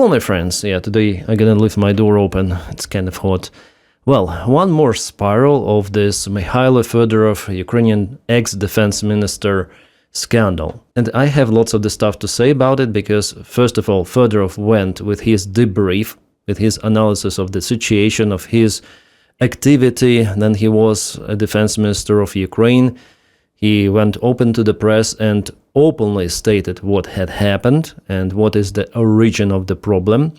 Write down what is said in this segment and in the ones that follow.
Hello my friends, today I'm gonna leave my door open, it's kind of hot. Well, one more spiral of this Mikhailo Fedorov, Ukrainian ex-defense minister scandal. And I have lots of the stuff to say about it because, first of all, Fedorov went with his debrief, with his analysis of the situation, of his activity. Then he was a defense minister of Ukraine. He went open to the press and openly stated what had happened and what is the origin of the problem.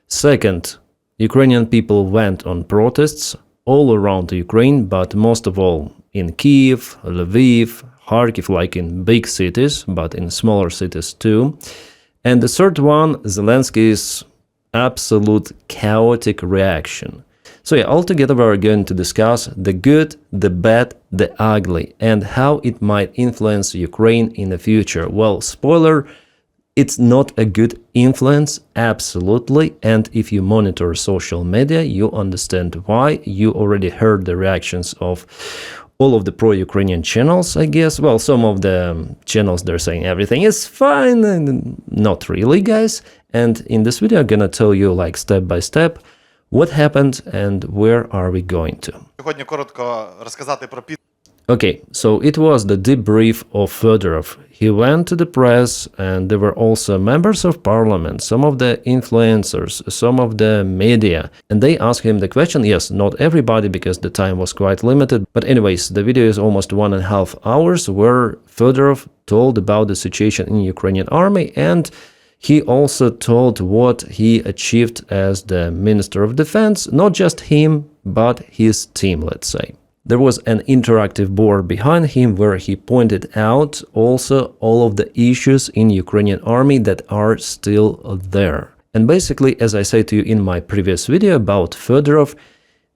Second, Ukrainian people went on protests all around Ukraine, but most of all in Kiev, Lviv, Kharkiv, like in big cities, but in smaller cities too. And the third one, Zelensky's absolute chaotic reaction. So altogether we're going to discuss the good, the bad, the ugly, and how it might influence Ukraine in the future. Well, spoiler, it's not a good influence, absolutely, and if you monitor social media, you understand why. You already heard the reactions of all of the pro-Ukrainian channels, I guess. Well, some of the channels, they're saying everything is fine, and not really, guys. And in this video, I'm gonna tell you, like, step by step, what happened and where are we going to? Okay, so it was the debrief of Fedorov. He went to the press and there were also members of parliament, some of the influencers, some of the media, and they asked him the question. Yes, not everybody because the time was quite limited, but anyways, the video is almost 1.5 hours where Fedorov told about the situation in Ukrainian army, and he also told what he achieved as the Minister of Defense, not just him, but his team, let's say. There was an interactive board behind him where he pointed out also all of the issues in Ukrainian army that are still there. And basically, as I said to you in my previous video about Fedorov,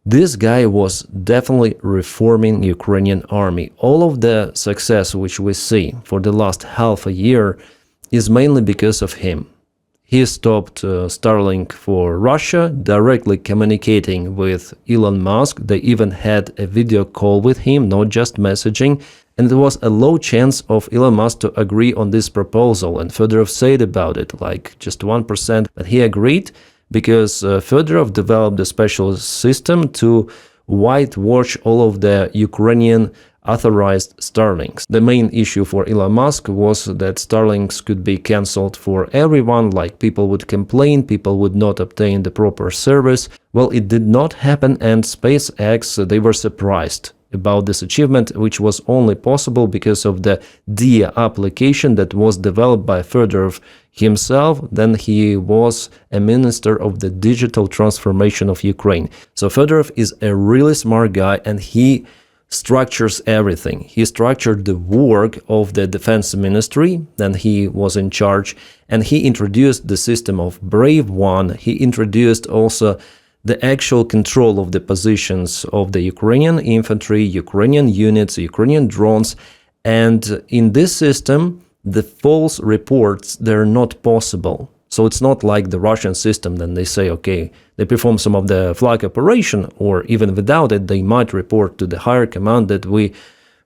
this guy was definitely reforming Ukrainian army. All of the success which we see for the last half a year is mainly because of him. He stopped Starlink for Russia, directly communicating with Elon Musk. They even had a video call with him, not just messaging. And there was a low chance of Elon Musk to agree on this proposal. And Fedorov said about it, like just 1%. But he agreed because Fedorov developed a special system to whitewash all of the Ukrainian authorized Starlinks. The main issue for Elon Musk was that Starlinks could be cancelled for everyone, like people would complain, people would not obtain the proper service. Well, it did not happen, and SpaceX, they were surprised about this achievement, which was only possible because of the DIA application that was developed by Fedorov himself. Then he was a minister of the digital transformation of Ukraine. So Fedorov is a really smart guy, and he structures everything. He structured the work of the defense ministry, then he was in charge, and he introduced the system of Brave One. He introduced also the actual control of the positions of the Ukrainian infantry, Ukrainian units, Ukrainian drones, and in this system, the false reports, they're not possible. So it's not like the Russian system, then they say, okay, they perform some of the flag operation, or even without it, they might report to the higher command that we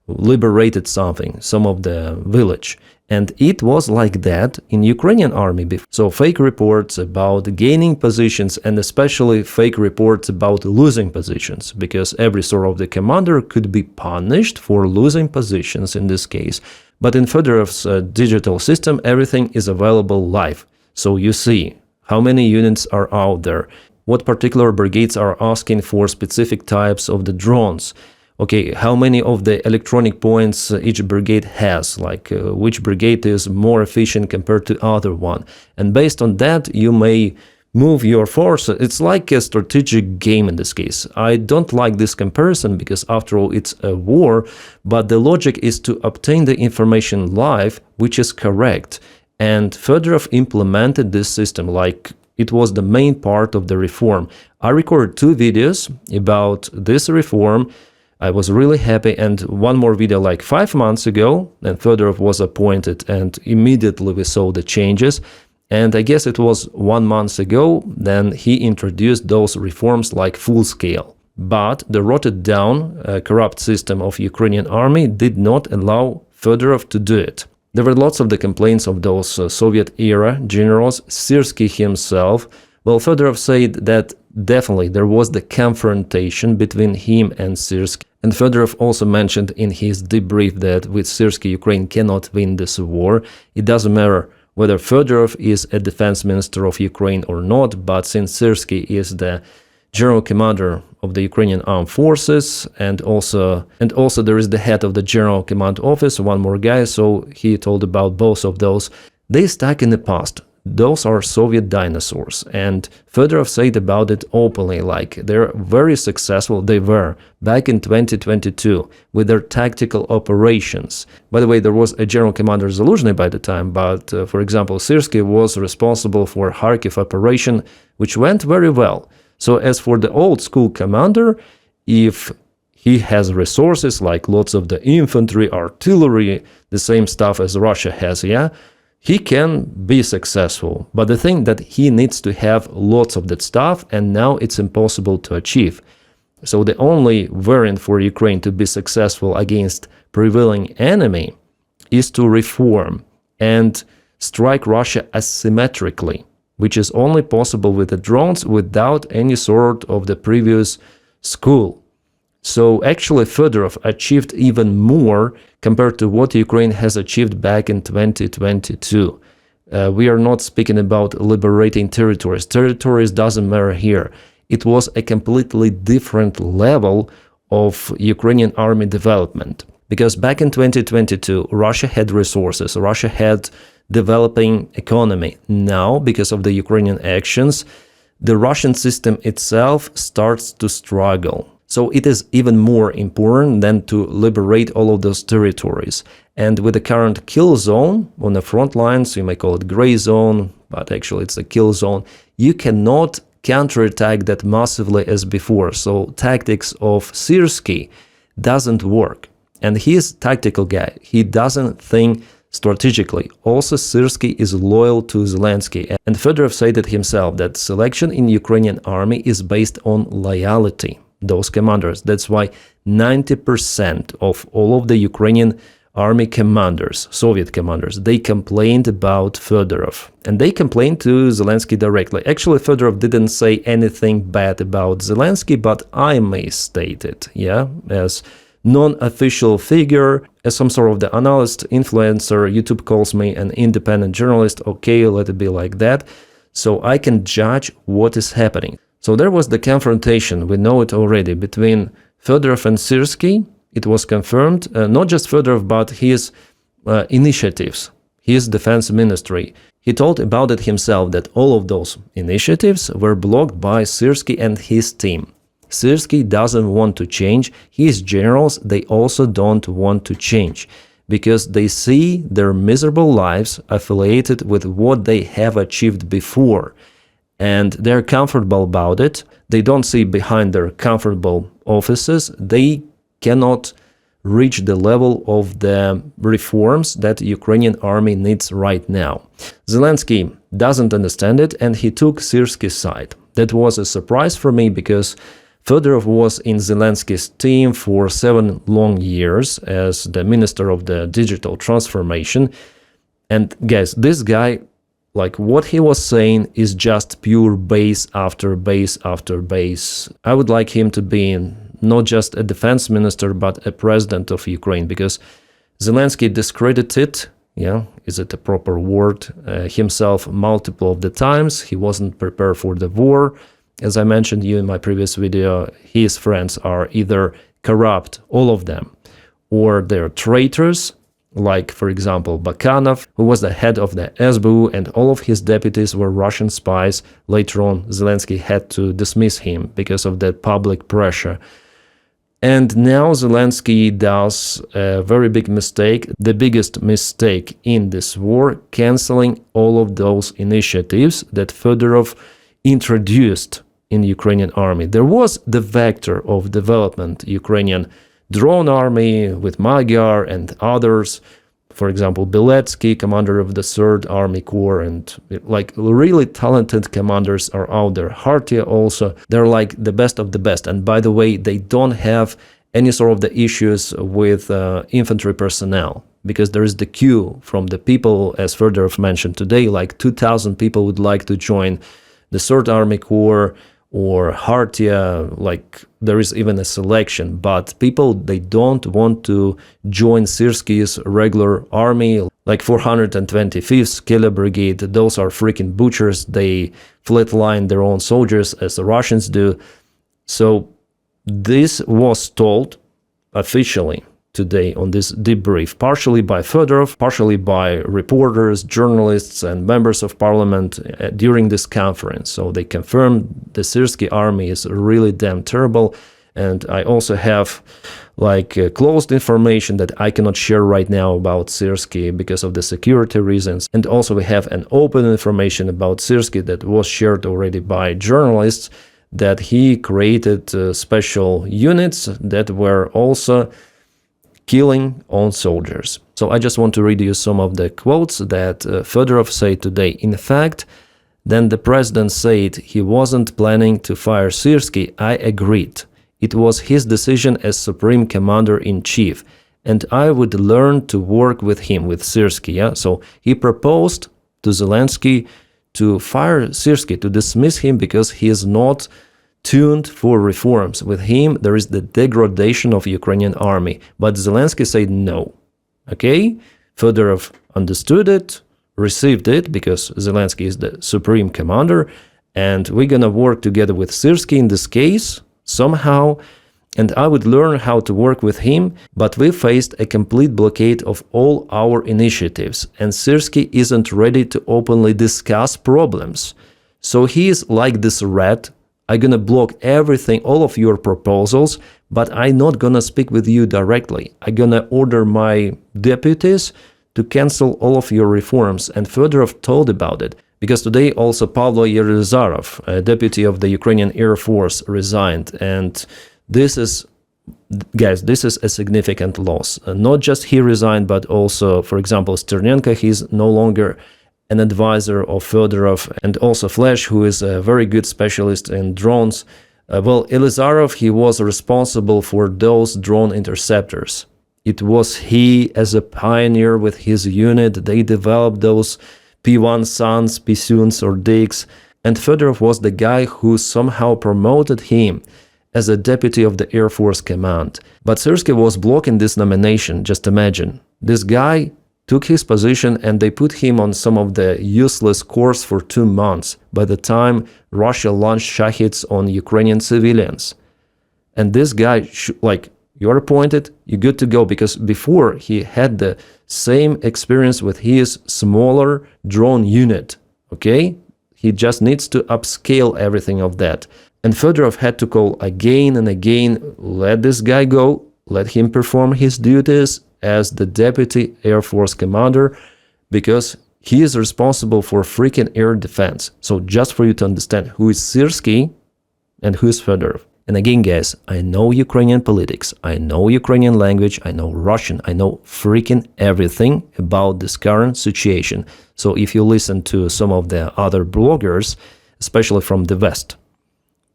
liberated something, some of the village. And it was like that in Ukrainian army before. So fake reports about gaining positions, and especially fake reports about losing positions, because every sort of the commander could be punished for losing positions in this case. But in Fedorov's digital system, everything is available live. So you see how many units are out there, what particular brigades are asking for specific types of the drones. Okay, how many of the electronic points each brigade has, like which brigade is more efficient compared to other one. And based on that, you may move your force. It's like a strategic game in this case. I don't like this comparison because after all, it's a war, but the logic is to obtain the information live, which is correct. And Fedorov implemented this system like it was the main part of the reform. I recorded 2 videos about this reform. I was really happy, and one more video like 5 months ago, and Fedorov was appointed, and immediately we saw the changes. And I guess it was 1 month ago, then he introduced those reforms like full scale. But the rotted down, corrupt system of Ukrainian army did not allow Fedorov to do it. There were lots of the complaints of those Soviet-era generals. Syrskyi himself, well, Fedorov said that definitely there was the confrontation between him and Syrskyi. And Fedorov also mentioned in his debrief that with Syrskyi, Ukraine cannot win this war. It doesn't matter whether Fedorov is a defense minister of Ukraine or not, but since Syrskyi is the general commander of the Ukrainian armed forces, and also there is the head of the general command office, one more guy, so he told about both of those. They stuck in the past. Those are Soviet dinosaurs, and Fedorov said about it openly, like they're very successful, they were, back in 2022, with their tactical operations. By the way, there was a general commander Zaluzhny by the time, but for example, Syrskyi was responsible for Kharkiv operation, which went very well. So as for the old school commander, if he has resources like lots of the infantry, artillery, the same stuff as Russia has, yeah, he can be successful. But the thing that he needs to have lots of that stuff, and now it's impossible to achieve. So the only variant for Ukraine to be successful against prevailing enemy is to reform and strike Russia asymmetrically, which is only possible with the drones without any sort of the previous school. So actually Fedorov achieved even more compared to what Ukraine has achieved back in 2022. We are not speaking about liberating territories. Territories doesn't matter here. It was a completely different level of Ukrainian army development. Because back in 2022, Russia had resources, Russia had developing economy. Now, because of the Ukrainian actions, the Russian system itself starts to struggle. So it is even more important than to liberate all of those territories. And with the current kill zone on the front lines, you may call it gray zone, but actually it's a kill zone, you cannot counterattack that massively as before. So tactics of Syrskyi doesn't work. And he is a tactical guy. He doesn't think strategically. Also, Syrskyi is loyal to Zelensky. And Fedorov said it himself, that selection in Ukrainian army is based on loyalty. Those commanders. That's why 90% of all of the Ukrainian army commanders, Soviet commanders, they complained about Fedorov. And they complained to Zelensky directly. Actually, Fedorov didn't say anything bad about Zelensky, but I may state it, yeah, as non-official figure, as some sort of the analyst, influencer. YouTube calls me an independent journalist. Okay, let it be like that. So I can judge what is happening. So there was the confrontation, we know it already, between Fedorov and Syrskyi. It was confirmed, not just Fedorov, but his initiatives, his defense ministry. He told about it himself, that all of those initiatives were blocked by Syrskyi and his team. Syrskyi doesn't want to change. His generals, they also don't want to change, because they see their miserable lives affiliated with what they have achieved before. And they're comfortable about it. They don't see behind their comfortable offices. They cannot reach the level of the reforms that Ukrainian army needs right now. Zelensky doesn't understand it, and he took Syrskyi's side. That was a surprise for me, because Fedorov was in Zelensky's team for 7 long years as the minister of the digital transformation. And guys, this guy, like what he was saying is just pure base after base after base. I would like him to be not just a defense minister, but a president of Ukraine, because Zelensky discredited, yeah, is it a proper word, himself multiple of the times. He wasn't prepared for the war. As I mentioned you in my previous video, his friends are either corrupt, all of them, or they're traitors, like, for example, Bakanov, who was the head of the SBU, and all of his deputies were Russian spies. Later on, Zelensky had to dismiss him because of that public pressure. And now Zelensky does a very big mistake, the biggest mistake in this war, canceling all of those initiatives that Fedorov introduced in Ukrainian army. There was the vector of development, Ukrainian drone army with Magyar and others, for example, Beletsky, commander of the 3rd Army Corps, and like really talented commanders are out there. Hartia also, they're like the best of the best. And by the way, they don't have any sort of the issues with infantry personnel. because there is the queue from the people, as Fedorov mentioned today, like 2,000 people would like to join the 3rd Army Corps or Hartia, like there is even a selection, but people, they don't want to join Syrski's regular army, like 425th Killer Brigade. Those are freaking butchers. They flatline their own soldiers as the Russians do. So this was told officially today on this debrief, partially by Fedorov, partially by reporters, journalists, and members of parliament during this conference. So they confirmed the Syrsky army is really damn terrible. And I also have closed information that I cannot share right now about Syrsky because of the security reasons. And also we have an open information about Syrsky that was shared already by journalists, that he created special units that were also killing own soldiers. So I just want to read you some of the quotes that Fedorov said today. In fact, then the president said he wasn't planning to fire Syrsky. I agreed. It was his decision as Supreme Commander-in-Chief, and I would learn to work with him, with Syrsky. Yeah? So he proposed to Zelensky to fire Syrsky, to dismiss him because he is not tuned for reforms. With him, there is the degradation of Ukrainian army. But Zelensky said no. Okay? Fedorov understood it, received it, because Zelensky is the supreme commander, and we're gonna work together with Syrsky in this case, somehow, and I would learn how to work with him, but we faced a complete blockade of all our initiatives, and Syrsky isn't ready to openly discuss problems. So he is like this rat. I'm gonna block everything, all of your proposals, but I'm not gonna speak with you directly. I'm gonna order my deputies to cancel all of your reforms. And Fedorov told about it, because today also Pavlo Yerezarov, a deputy of the Ukrainian Air Force, resigned. And this is, guys, this is a significant loss. Not just he resigned, but also, for example, Sternenko, he's no longer an advisor of Fedorov, and also Flash, who is a very good specialist in drones. Well, Elizarov, he was responsible for those drone interceptors. It was he, as a pioneer with his unit, they developed those P-1 Suns, P-Suns or Digs, and Fedorov was the guy who somehow promoted him as a deputy of the Air Force Command. But Syrsky was blocking this nomination, just imagine. This guy took his position and they put him on some of the useless course for 2 months by the time Russia launched Shahids on Ukrainian civilians. And this guy, you're appointed, you're good to go, because before he had the same experience with his smaller drone unit, okay? He just needs to upscale everything of that. And Fedorov had to call again and again, let this guy go, let him perform his duties as the deputy Air Force commander, because he is responsible for freaking air defense. So just for you to understand who is Syrsky and who is Fedorov. And again, guys, I know Ukrainian politics, I know Ukrainian language, I know Russian, I know freaking everything about this current situation. So if you listen to some of the other bloggers, especially from the West,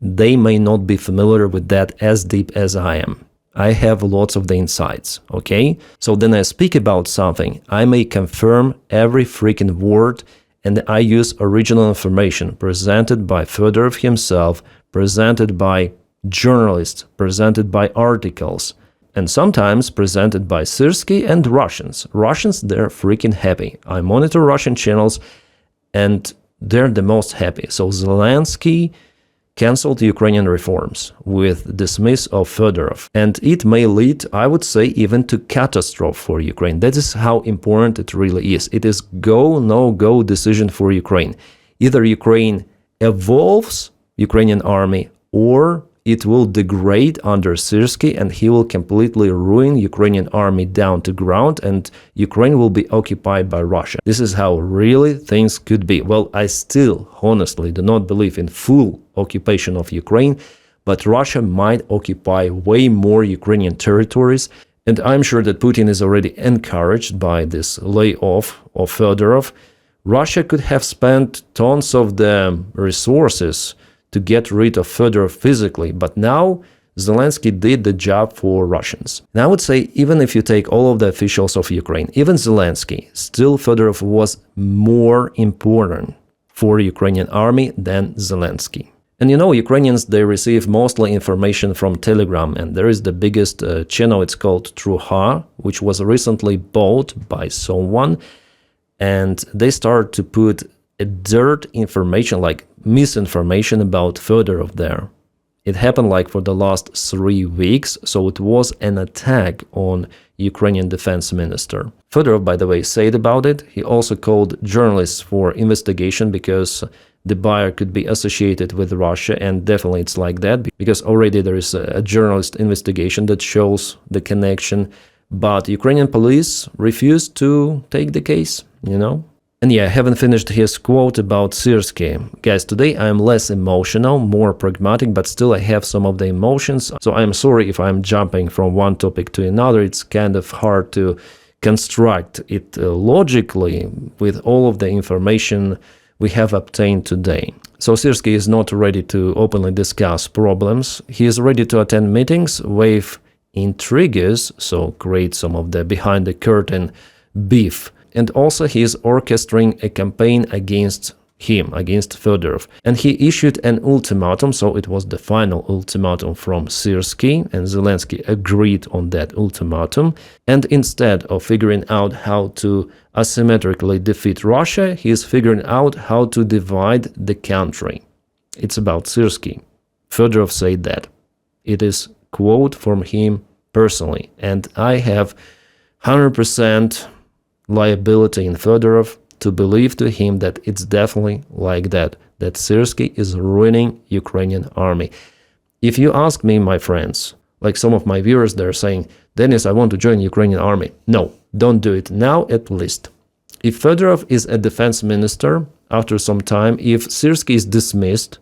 they may not be familiar with that as deep as I am. I have lots of the insights, okay? So then I speak about something, I may confirm every freaking word, and I use original information presented by Fedorov himself, presented by journalists, presented by articles, and sometimes presented by Syrsky and Russians. Russians, they're freaking happy. I monitor Russian channels, and they're the most happy. So Zelensky cancelled Ukrainian reforms with dismiss of Fedorov, and it may lead, I would say, even to catastrophe for Ukraine. That is how important it really is. It is go, no-go decision for Ukraine. Either Ukraine evolves Ukrainian army, or it will degrade under Syrsky and he will completely ruin Ukrainian army down to ground and Ukraine will be occupied by Russia. This is how really things could be. Well, I still honestly do not believe in full occupation of Ukraine, but Russia might occupy way more Ukrainian territories. And I'm sure that Putin is already encouraged by this layoff of Fedorov. Russia could have spent tons of the resources to get rid of Fedorov physically, but now Zelensky did the job for Russians. And I would say, even if you take all of the officials of Ukraine, even Zelensky, still Fedorov was more important for Ukrainian army than Zelensky. And you know, Ukrainians, they receive mostly information from Telegram, and there is the biggest channel, it's called Truha, which was recently bought by someone, and they start to put dirt information, like misinformation about Fedorov there. It happened like for the last 3 weeks, so it was an attack on Ukrainian defense minister. Fedorov, by the way, said about it. He also called journalists for investigation because the buyer could be associated with Russia, and definitely it's like that, because already there is a journalist investigation that shows the connection, but Ukrainian police refused to take the case, you know? And yeah, I haven't finished his quote about Syrskyi. Guys, today I am less emotional, more pragmatic, but still I have some of the emotions, so I'm sorry if I'm jumping from one topic to another. It's kind of hard to construct it logically with all of the information we have obtained today. So Syrskyi is not ready to openly discuss problems. He is ready to attend meetings, wave intrigues, so create some of the behind-the-curtain beef. And also he is orchestrating a campaign against him, against Fedorov. And he issued an ultimatum, so it was the final ultimatum from Syrskyi, and Zelensky agreed on that ultimatum. And instead of figuring out how to asymmetrically defeat Russia, he is figuring out how to divide the country. It's about Syrskyi. Fedorov said that. It is quote from him personally, and I have 100% liability in Fedorov to believe to him that it's definitely like that Syrskyi is ruining Ukrainian army. If you ask me, my friends, like some of my viewers, they're saying, Dennis, I want to join Ukrainian army. No, don't do it now at least. If Fedorov is a defense minister, after some time, if Syrskyi is dismissed,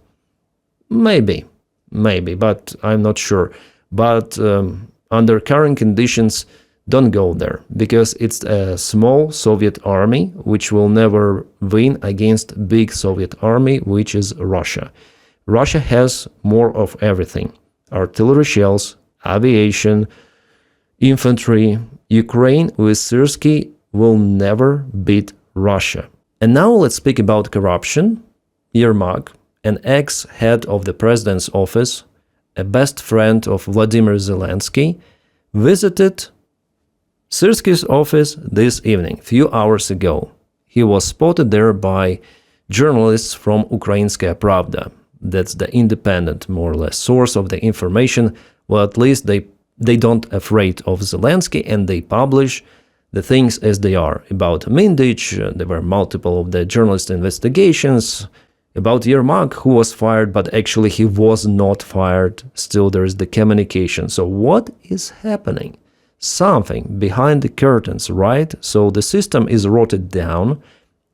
maybe, but I'm not sure. But under current conditions, don't go there, because it's a small Soviet army which will never win against big Soviet army, which is Russia. Russia has more of everything: artillery shells, aviation, infantry. Ukraine with Syrskyi will never beat Russia. And now let's speak about corruption. Yermak, an ex-head of the president's office, a best friend of Vladimir Zelensky, visited Syrskyi's office this evening, few hours ago. He was spotted there by journalists from Ukrainskaya Pravda. That's the independent, more or less, source of the information. Well, at least they don't afraid of Zelensky, and they publish the things as they are. About Mindich, there were multiple of the journalist investigations. About Yermak, who was fired, but actually he was not fired. Still there is the communication. So what is happening? Something behind the curtains, right? So the system is rotted down,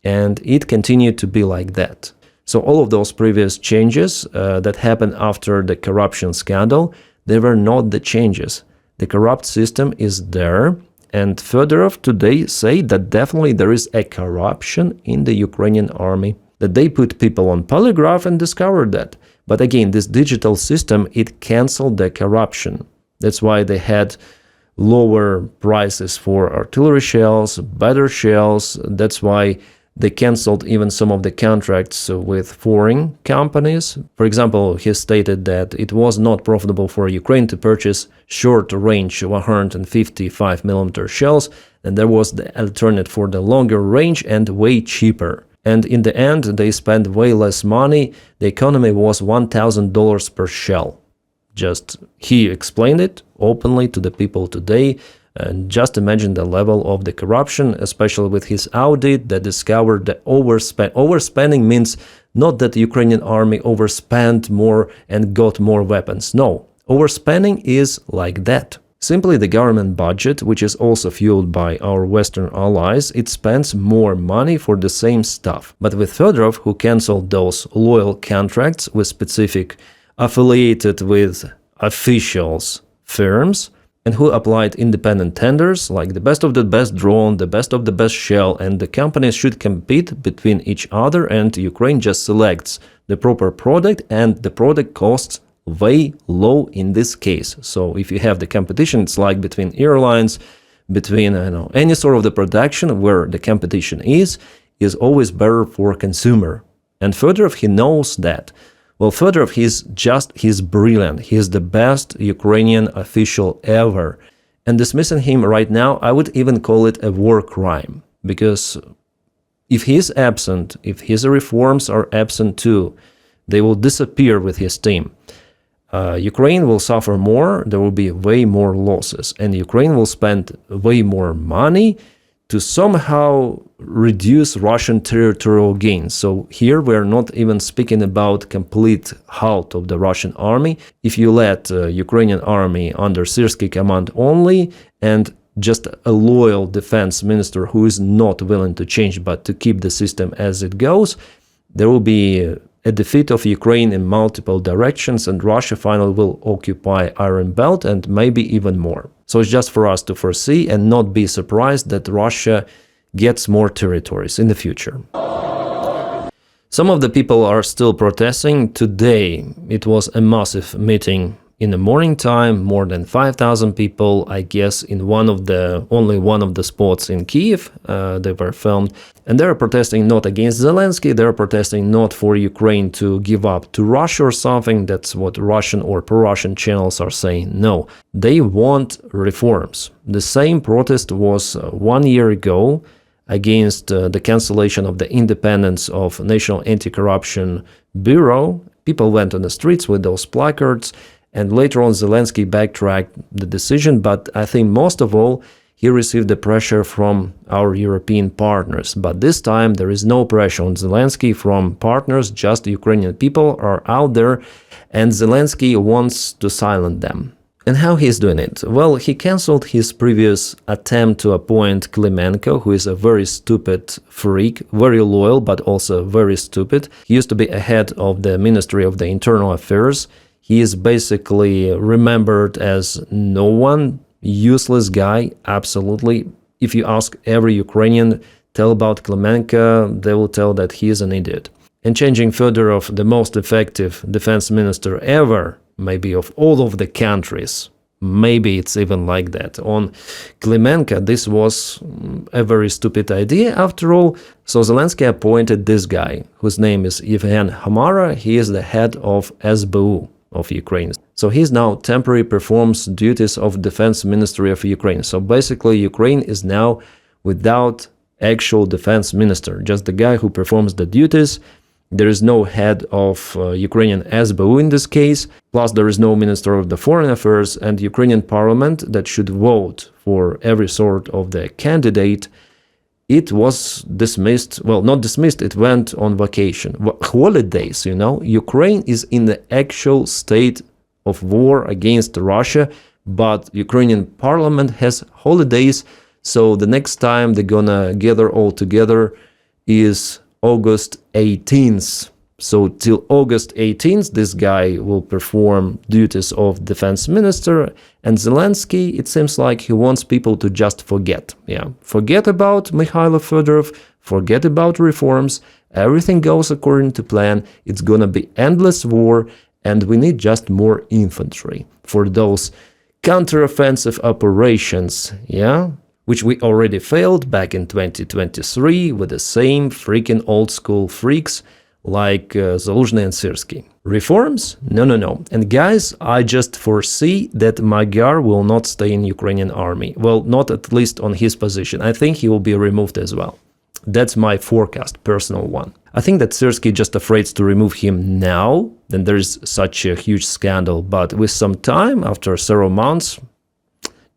and it continued to be like that. So all of those previous changes that happened after the corruption scandal, they were not the changes. The corrupt system is there, and Fedorov today said that definitely there is a corruption in the Ukrainian army, that they put people on polygraph and discovered that. But again, this digital system, it canceled the corruption. That's why they had lower prices for artillery shells, better shells. That's why they canceled even some of the contracts with foreign companies. For example, he stated that it was not profitable for Ukraine to purchase short-range 155mm shells, and there was the alternative for the longer range and way cheaper. And in the end, they spent way less money. The economy was $1,000 per shell. Just he explained it openly to the people today, and just imagine the level of the corruption, especially with his audit that discovered the overspending means not that the Ukrainian army overspent more and got more weapons. No, overspending is like that. Simply the government budget, which is also fueled by our Western allies, it spends more money for the same stuff. But with Fedorov, who canceled those loyal contracts with specific affiliated with officials firms, and who applied independent tenders, like the best of the best drone, the best of the best shell, and the companies should compete between each other, and Ukraine just selects the proper product, and the product costs way low in this case. So if you have the competition, it's like between airlines, between any sort of the production where the competition is always better for consumer. And Fedorov, he knows that. Well, Fedorov, he's brilliant. He's the best Ukrainian official ever. And dismissing him right now, I would even call it a war crime. Because if he's absent, if his reforms are absent too, they will disappear with his team. Ukraine will suffer more, there will be way more losses, and Ukraine will spend way more money to somehow reduce Russian territorial gains. So here we're not even speaking about complete halt of the Russian army. If you let Ukrainian army under Syrsky command only, and just a loyal defense minister who is not willing to change but to keep the system as it goes, there will be a defeat of Ukraine in multiple directions, and Russia finally will occupy Iron Belt and maybe even more. So it's just for us to foresee and not be surprised that Russia gets more territories in the future. Some of the people are still protesting. Today it was a massive meeting in the morning time, more than 5,000 people, I guess, in only one of the spots in Kiev. They were filmed, and they are protesting not against Zelensky. They are protesting not for Ukraine to give up to Russia or something. That's what Russian or pro-Russian channels are saying. No, they want reforms. The same protest was 1 year ago against the cancellation of the independence of National Anti-Corruption Bureau. People went on the streets with those placards. And later on, Zelensky backtracked the decision, but I think most of all, he received the pressure from our European partners. But this time, there is no pressure on Zelensky from partners, just Ukrainian people are out there, and Zelensky wants to silence them. And how he's doing it? Well, he cancelled his previous attempt to appoint Klimenko, who is a very stupid freak, very loyal, but also very stupid. He used to be head of the Ministry of the Internal Affairs. He is basically remembered as no one, useless guy, absolutely. If you ask every Ukrainian, tell about Klimenko, they will tell that he is an idiot. And changing Fedorov, the most effective defense minister ever, maybe of all of the countries, maybe it's even like that. On Klimenko, this was a very stupid idea after all. So Zelensky appointed this guy, whose name is Yevhen Hamara. He is the head of SBU of Ukraine. So he's now temporarily performs duties of Defense Ministry of Ukraine. So basically Ukraine is now without actual defense minister, just the guy who performs the duties. There is no head of Ukrainian SBU in this case, plus there is no Minister of the Foreign Affairs, and Ukrainian parliament that should vote for every sort of the candidate. It was dismissed, well, not dismissed, it went on vacation. Holidays, you know. Ukraine is in the actual state of war against Russia, but Ukrainian parliament has holidays, so the next time they're gonna gather all together is August 18th. So till August 18th, this guy will perform duties of defense minister, and Zelensky, it seems like he wants people to just forget. Yeah, forget about Mikhailo Fedorov, forget about reforms, everything goes according to plan, it's gonna be endless war, and we need just more infantry for those counteroffensive operations, yeah? Which we already failed back in 2023 with the same freaking old-school freaks like Zaluzhny and Syrsky. Reforms? No. And guys, I just foresee that Magyar will not stay in Ukrainian army. Well, not at least on his position. I think he will be removed as well. That's my forecast, personal one. I think that Syrsky just afraid to remove him now, then there's such a huge scandal. But with some time, after several months,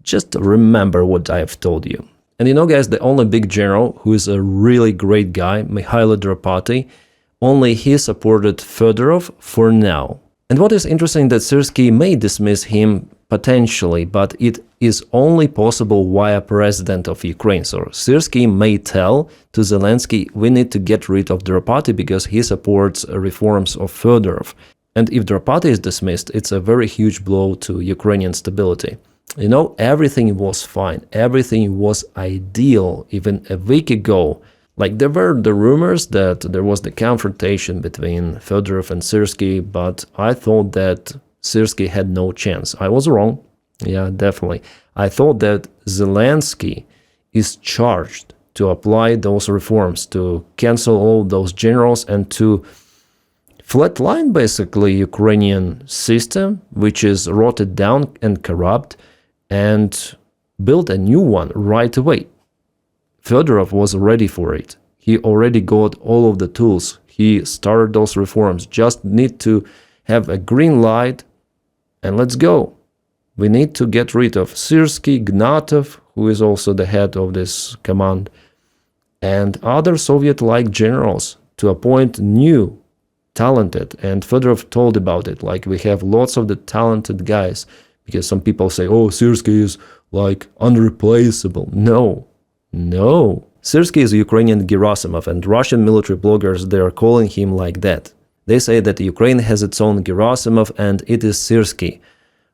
just remember what I have told you. And you know, guys, the only big general who is a really great guy, Mikhailo Drapati, only he supported Fedorov for now. And what is interesting that Syrsky may dismiss him potentially, but it is only possible via president of Ukraine. So Syrsky may tell to Zelensky, we need to get rid of Drapati because he supports reforms of Fedorov. And if Drapati is dismissed, it's a very huge blow to Ukrainian stability. You know, everything was fine, everything was ideal even a week ago. Like, there were the rumors that there was the confrontation between Fedorov and Syrsky, but I thought that Syrskyi had no chance. I was wrong. Yeah, definitely. I thought that Zelensky is charged to apply those reforms, to cancel all those generals and to flatline basically Ukrainian system, which is rotted down and corrupt, and build a new one right away. Fedorov was ready for it. He already got all of the tools. He started those reforms. Just need to have a green light and let's go. We need to get rid of Syrskyi, Gnatov, who is also the head of this command, and other Soviet-like generals to appoint new, talented, and Fedorov told about it, like we have lots of the talented guys, because some people say, oh, Syrskyi is like unreplaceable. No. Syrskyi is Ukrainian Gerasimov, and Russian military bloggers, they are calling him like that. They say that Ukraine has its own Gerasimov and it is Syrskyi.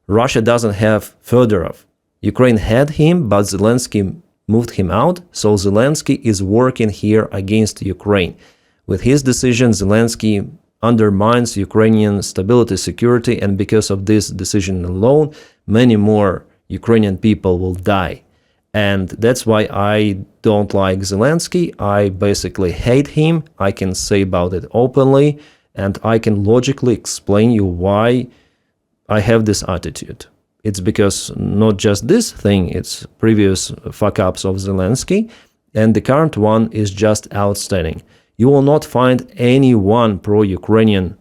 Russia doesn't have Fedorov. Ukraine had him, but Zelensky moved him out, so Zelensky is working here against Ukraine. With his decision, Zelensky undermines Ukrainian stability, security, and because of this decision alone, many more Ukrainian people will die. And that's why I don't like Zelensky. I basically hate him. I can say about it openly, and I can logically explain you why I have this attitude. It's because not just this thing, it's previous fuck-ups of Zelensky, and the current one is just outstanding. You will not find anyone pro-Ukrainian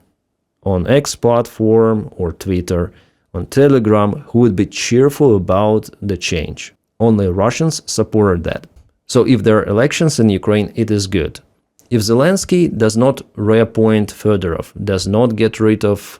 on X platform or Twitter, on Telegram, who would be cheerful about the change. Only Russians supported that. So if there are elections in Ukraine, it is good. If Zelensky does not reappoint Fedorov, does not get rid of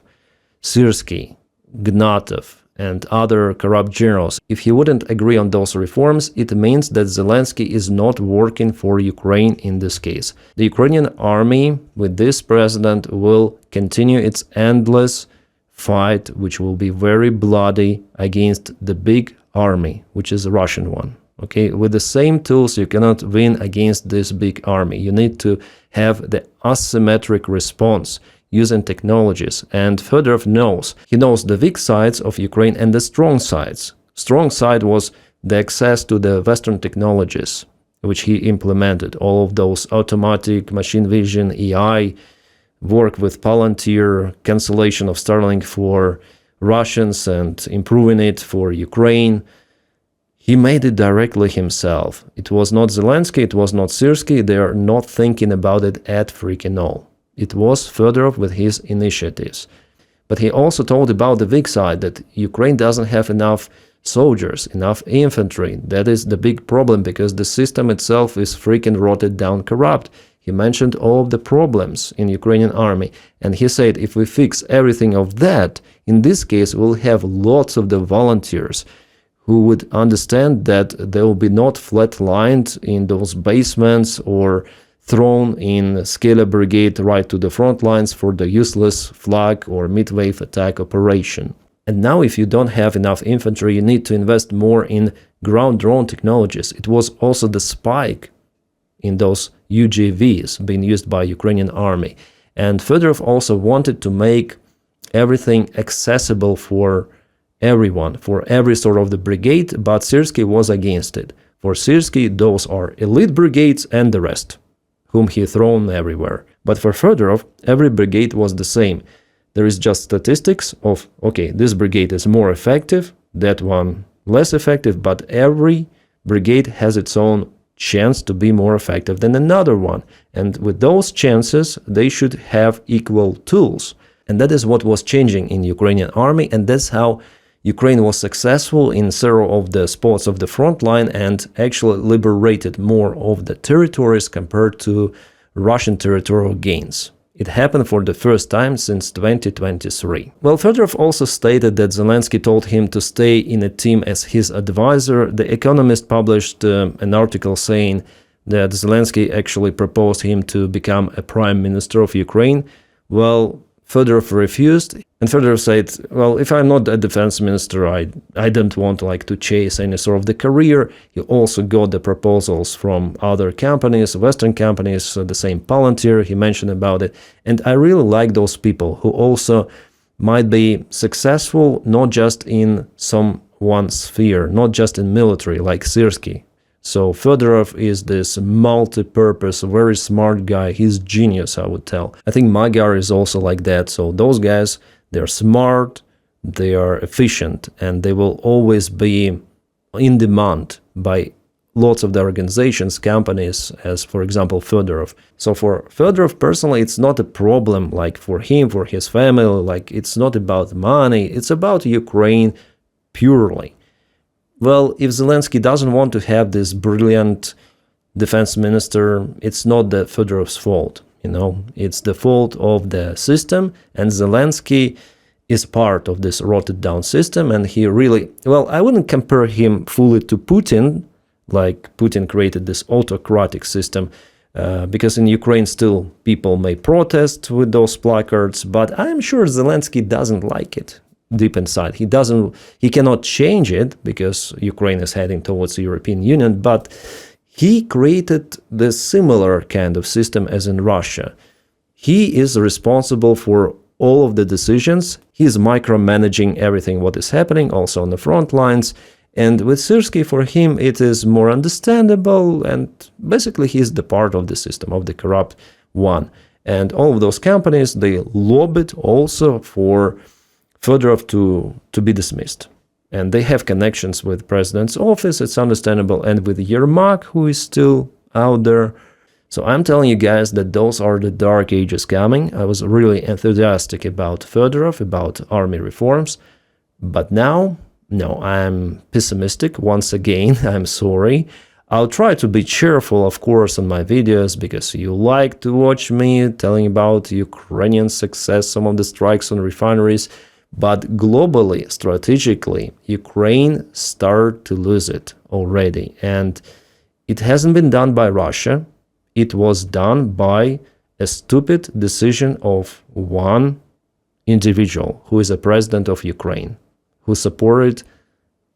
Syrskyi, Gnatov, and other corrupt generals, if he wouldn't agree on those reforms, it means that Zelensky is not working for Ukraine in this case. The Ukrainian army, with this president, will continue its endless fight, which will be very bloody, against the big army, which is the Russian one. Okay, with the same tools, you cannot win against this big army. You need to have the asymmetric response using technologies, and Fedorov knows. He knows the weak sides of Ukraine and the strong sides. Strong side was the access to the Western technologies, which he implemented. All of those automatic machine vision, AI, work with Palantir, cancellation of Starlink for Russians and improving it for Ukraine. He made it directly himself. It was not Zelensky, it was not Syrskyi. They are not thinking about it at freaking all. It was Fedorov with his initiatives. But he also told about the weak side, that Ukraine doesn't have enough soldiers, enough infantry. That is the big problem, because the system itself is freaking rotted down, corrupt. He mentioned all of the problems in Ukrainian army, and he said if we fix everything of that, in this case we'll have lots of the volunteers who would understand that they will be not flat-lined in those basements or thrown in Scalar Brigade right to the front lines for the useless flag or mid-wave attack operation. And now if you don't have enough infantry, you need to invest more in ground drone technologies. It was also the spike in those UGVs being used by Ukrainian army. And Fedorov also wanted to make everything accessible for everyone, for every sort of the brigade, but Syrskyi was against it. For Syrskyi, those are elite brigades and the rest, whom he thrown everywhere. But for Fedorov, every brigade was the same. There is just statistics of, okay, this brigade is more effective, that one less effective, but every brigade has its own chance to be more effective than another one. And with those chances, they should have equal tools. And that is what was changing in Ukrainian army, and that's how Ukraine was successful in several of the spots of the front line and actually liberated more of the territories compared to Russian territorial gains. It happened for the first time since 2023. Well, Fedorov also stated that Zelensky told him to stay in a team as his advisor. The Economist published an article saying that Zelensky actually proposed him to become a prime minister of Ukraine. Well, Fedorov refused, and Fedorov said, well, if I'm not a defense minister, I don't want to chase any sort of the career. He also got the proposals from other companies, Western companies, the same Palantir, he mentioned about it. And I really like those people who also might be successful not just in some one sphere, not just in military like Syrskyi. So Fedorov is this multi-purpose, very smart guy. He's genius, I would tell. I think Magyar is also like that. So those guys, they're smart, they are efficient, and they will always be in demand by lots of the organizations, companies, as for example Fedorov. So for Fedorov personally, it's not a problem like for him, for his family, like it's not about money, it's about Ukraine purely. Well, if Zelensky doesn't want to have this brilliant defense minister, it's not the Fedorov's fault, it's the fault of the system, and Zelensky is part of this rotted down system, and he really, well, I wouldn't compare him fully to Putin, like Putin created this autocratic system, because in Ukraine still people may protest with those placards, but I'm sure Zelensky doesn't like it deep inside. He cannot change it because Ukraine is heading towards the European Union, but he created this similar kind of system as in Russia. He is responsible for all of the decisions. He is micromanaging everything what is happening, also on the front lines. And with Syrskyi, for him, it is more understandable, and basically he is the part of the system, of the corrupt one. And all of those companies, they lobbied also for Fedorov to be dismissed. And they have connections with president's office, it's understandable, and with Yermak, who is still out there. So I'm telling you guys that those are the dark ages coming. I was really enthusiastic about Fedorov, about army reforms, but now, no, I'm pessimistic once again. I'm sorry. I'll try to be cheerful, of course, on my videos, because you like to watch me telling about Ukrainian success, some of the strikes on refineries. But globally, strategically, Ukraine started to lose it already. And it hasn't been done by Russia. It was done by a stupid decision of one individual who is a president of Ukraine, who supported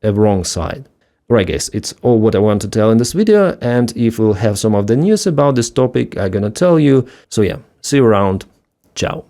a wrong side. Alright guys, it's all what I want to tell in this video, and if we'll have some of the news about this topic, I'm gonna tell you. So yeah, see you around. Ciao.